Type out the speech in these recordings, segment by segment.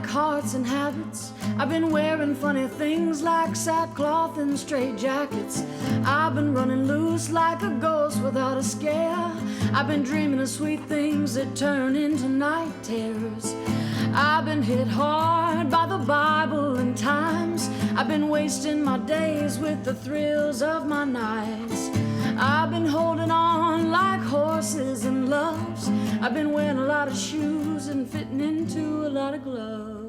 like hearts and habits. I've been wearing funny things like sackcloth and straight jackets. I've been running loose like a ghost without a scare. I've been dreaming of sweet things that turn into night terrors. I've been hit hard by the Bible and times. I've been wasting my days with the thrills of my nights. I've been holding on like horses and loves. I've been wearing a lot of shoes and fitting into a lot of gloves.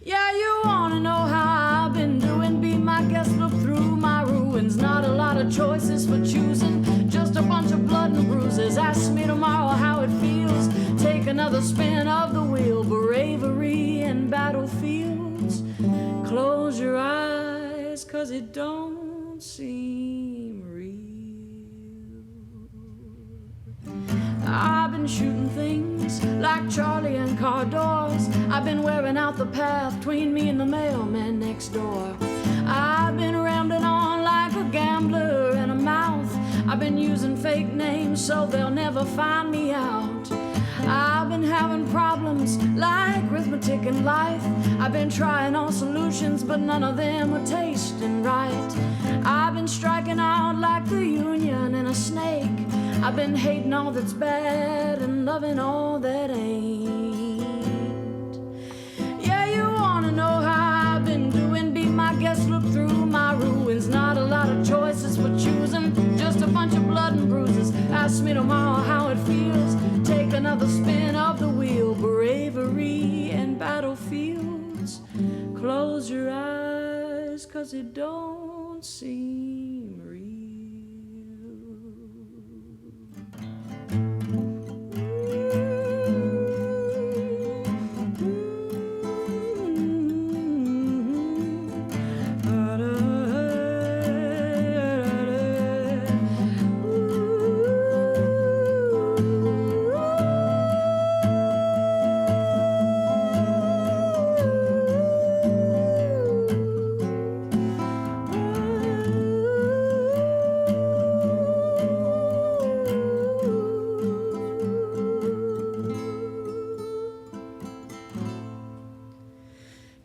Yeah, you wanna know how I've been doing? Be my guest, look through my ruins. Not a lot of choices for choosing, just a bunch of blood and bruises. Ask me tomorrow how it feels. Take another spin of the wheel. Bravery in battlefields. Close your eyes, 'cause it don't seem real. I've been shooting things like Charlie and car doors. I've been wearing out the path between me and the mailman next door. I've been rambling on like a gambler in a mouth. I've been using fake names so they'll never find me out. I've been having problems like arithmetic in life. I've been trying all solutions, but none of them are tasting right. I've been striking out like the union in a snake. I've been hating all that's bad and loving all that ain't. Yeah, you wanna know how I've been doing? Be my guest, look through my ruins. Not a lot of choices for choosing, just a bunch of blood and bruises. Ask me tomorrow how it feels. Take another spin of the wheel. Bravery and battlefields. Close your eyes, 'cause it don't seem real.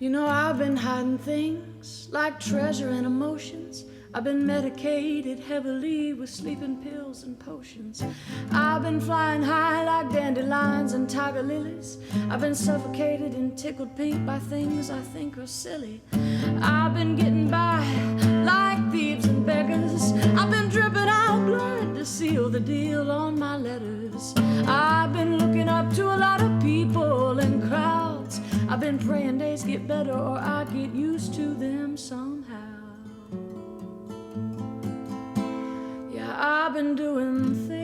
You know, I've been hiding things like treasure and emotions. I've been medicated heavily with sleeping pills and potions. I've been flying high like dandelions and tiger lilies. I've been suffocated and tickled pink by things I think are silly. I've been getting by like thieves and beggars. I've been dripping out blood to seal the deal on my letters. I've been looking up to a lot of people in crowds. I've been praying days get better or I get used to them somehow. Yeah, I've been doing things